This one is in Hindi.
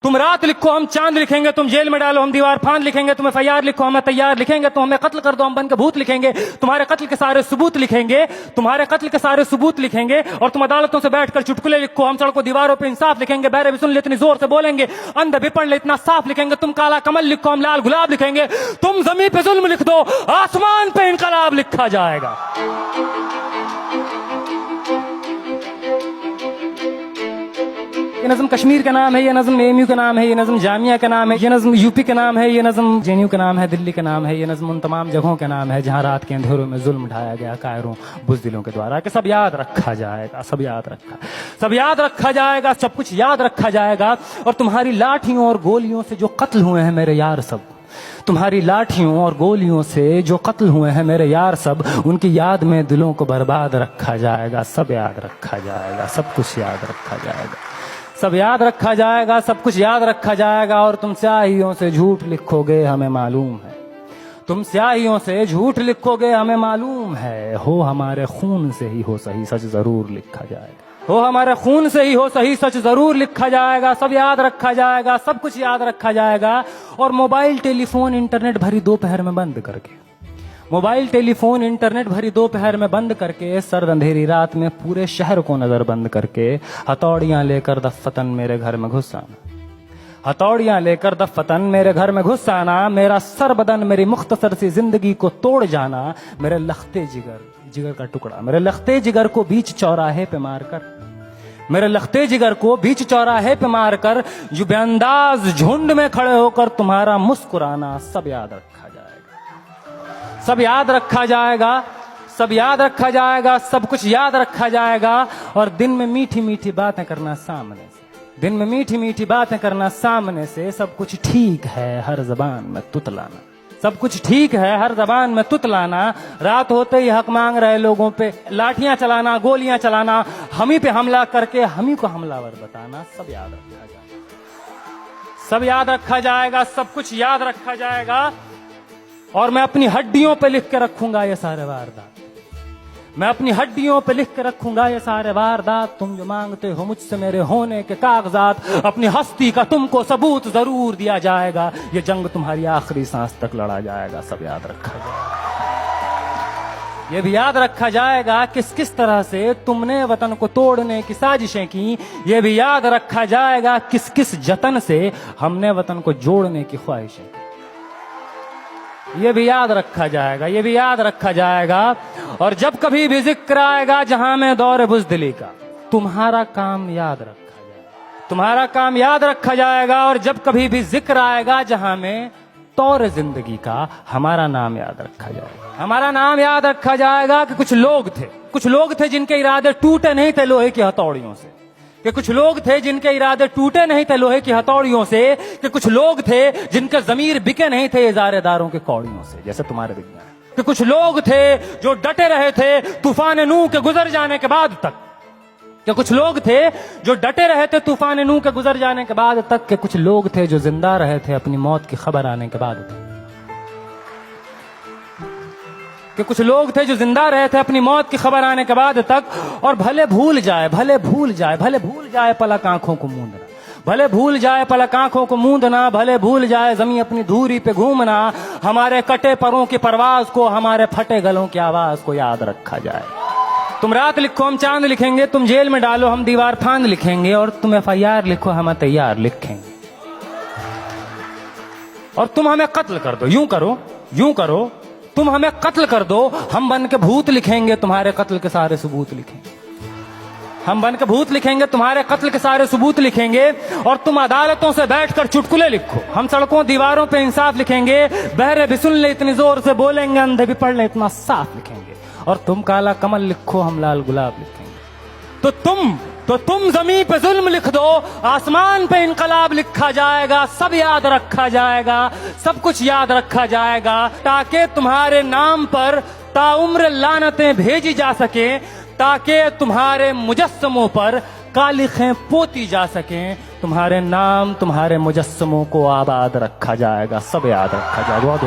तुम रात लिखो हम चांद लिखेंगे, तुम जेल में डालो हम दीवार फांद लिखेंगे, तुम FIR लिखो हमें तैयार लिखेंगे, तुम हमें कत्ल कर दो हम बन के भूत लिखेंगे, तुम्हारे कत्ल के सारे सबूत लिखेंगे, तुम्हारे कत्ल के सारे सबूत लिखेंगे। और तुम अदालतों से बैठकर चुटकुले लिखो, हम सड़कों दीवारों पे इंसाफ लिखेंगे, बहरे भी सुन ले इतनी जोर से बोलेंगे, अंधे भी पढ़ ले इतना साफ लिखेंगे, तुम काला कमल लिखो हम लाल गुलाब लिखेंगे, तुम जमीन पे जुल्म लिख दो आसमान पे इनकलाब लिखा जाएगा। ये नज़्म कश्मीर का नाम है, ये नज़्म AMU का नाम है, ये नज़्म जामिया का नाम है, ये नज़्म UP का नाम है, ये नज़्म JNU का नाम है, दिल्ली का नाम है, ये नज़्म उन तमाम जगहों का नाम है जहाँ रात के अंधेरों में जुल्म ढाया गया कायरों बुज़दिलों के द्वारा। कि सब याद रखा जाएगा, सब याद रखा जाएगा, सब कुछ याद रखा जाएगा। और तुम्हारी लाठियों और गोलियों से जो कत्ल हुए हैं मेरे यार सब, तुम्हारी लाठियों और गोलियों से जो कत्ल हुए हैं मेरे यार सब, उनकी याद में दिलों को बर्बाद रखा जाएगा। सब याद रखा जाएगा, सब कुछ याद रखा जाएगा, सब याद रखा जाएगा, सब कुछ याद रखा जाएगा। और तुम स्याहियों से झूठ लिखोगे हमें मालूम है, तुम स्याहियों से झूठ लिखोगे हमें मालूम है, हो हमारे खून से ही हो सही सच जरूर लिखा जाएगा, हो हमारे खून से ही हो सही सच जरूर लिखा जाएगा। सब याद रखा जाएगा, सब कुछ याद रखा जाएगा। और मोबाइल टेलीफोन इंटरनेट भरी दोपहर में बंद करके, मोबाइल टेलीफोन इंटरनेट भरी दोपहर में बंद करके, सर्द अंधेरी रात में पूरे शहर को नजर बंद करके, हथौड़ियां लेकर दफ्फतन मेरे घर में घुस आना, हथौड़ियां लेकर दफ्फतन मेरे घर में घुस आना, मेरा सर बदन मेरी मुख्तसर सी जिंदगी को तोड़ जाना, मेरे लखते जिगर का टुकड़ा, मेरे लखते जिगर को बीच चौराहे पे मारकर, मेरे लखते जिगर को बीच चौराहे पे मारकर, जो बेअंदाज झुंड में खड़े होकर तुम्हारा मुस्कुराना, सब याद रखा जाएगा, सब याद रखा जाएगा, सब याद रखा जाएगा, सब कुछ याद रखा जाएगा। और दिन में मीठी मीठी बातें करना सामने से, दिन में मीठी मीठी बातें करना सामने से, सब कुछ ठीक है हर जबान में तुतलाना, सब कुछ ठीक है हर जबान में तुतलाना, रात होते ही हक मांग रहे लोगों पे लाठियां चलाना, गोलियां चलाना, हम ही पे हमला करके हम ही को हमलावर बताना, सब याद रखा जाएगा, सब याद रखा जाएगा, सब कुछ याद रखा जाएगा। और मैं अपनी हड्डियों पे लिख के रखूंगा ये सारे वारदात, मैं अपनी हड्डियों पे लिख के रखूंगा ये सारे वारदात। तुम जो मांगते हो मुझसे मेरे होने के कागजात, अपनी हस्ती का तुमको सबूत जरूर दिया जाएगा, ये जंग तुम्हारी आखिरी सांस तक लड़ा जाएगा। सब याद रखा जाएगा, ये भी याद रखा जाएगा किस किस तरह से तुमने वतन को तोड़ने की साजिशें की, ये भी याद रखा जाएगा किस किस जतन से हमने वतन को जोड़ने की ख्वाहिशें की, ये भी याद रखा जाएगा, ये भी याद रखा जाएगा। और जब कभी भी जिक्र आएगा जहां में दौर बुज़दिली का, तुम्हारा काम याद रखा जाएगा, तुम्हारा काम याद रखा जाएगा। और जब कभी भी जिक्र आएगा जहां में तौर जिंदगी का, हमारा नाम याद रखा जाएगा, हमारा नाम याद रखा जाएगा। कि कुछ लोग थे जिनके इरादे टूटे नहीं थे लोहे की हथौड़ियों से, कि कुछ लोग थे जिनके इरादे टूटे नहीं थे लोहे की हथौड़ियों से, कि कुछ लोग थे जिनके जमीर बिके नहीं थे इजारेदारों के कौड़ियों से, जैसे तुम्हारे दिख गए। कि कुछ लोग थे जो डटे रहे थे तूफान नूह के गुजर जाने के बाद तक, कि कुछ लोग थे जो डटे रहे थे तूफान नूह के गुजर जाने के बाद तक, के कुछ लोग थे जो जिंदा रहे थे अपनी मौत की खबर आने के बाद तक, कि कुछ लोग थे जो जिंदा रहे थे अपनी मौत की खबर आने के बाद तक। और भले भूल जाए पलक आंखों को मूंदना, भले भूल जाए पलक आंखों को मूंदना, भले भूल जाए जमीन अपनी धूरी पे घूमना, हमारे कटे परों की परवाज को, हमारे फटे गलों की आवाज को याद रखा जाए। तुम रात लिखो हम चांद लिखेंगे, तुम जेल में डालो हम दीवार फांद लिखेंगे, और तुम FIR लिखो हम तैयार लिखेंगे। और तुम हमें कत्ल कर दो, यूं करो तुम हमें कत्ल कर दो, हम बन के भूत लिखेंगे, तुम्हारे कत्ल के सारे सबूत लिखेंगे, हम बन के भूत लिखेंगे, तुम्हारे कत्ल के सारे सबूत लिखेंगे। और तुम अदालतों से बैठकर चुटकुले लिखो, हम सड़कों दीवारों पे इंसाफ लिखेंगे, बहरे भी सुन ले इतनी जोर से बोलेंगे, अंधे भी पढ़ ले इतना साफ लिखेंगे। और तुम काला कमल लिखो हम लाल गुलाब लिखेंगे। तो तुम जमीन पे जुल्म लिख दो, आसमान पे इनकलाब लिखा जाएगा। सब याद रखा जाएगा, सब कुछ याद रखा जाएगा, ताकि तुम्हारे नाम पर ताउम्र लानतें भेजी जा सके, ताकि तुम्हारे मुजस्समों पर कालिखें पोती जा सकें, तुम्हारे नाम तुम्हारे मुजस्समों को आबाद रखा जाएगा। सब याद रखा जाएगा। बहुत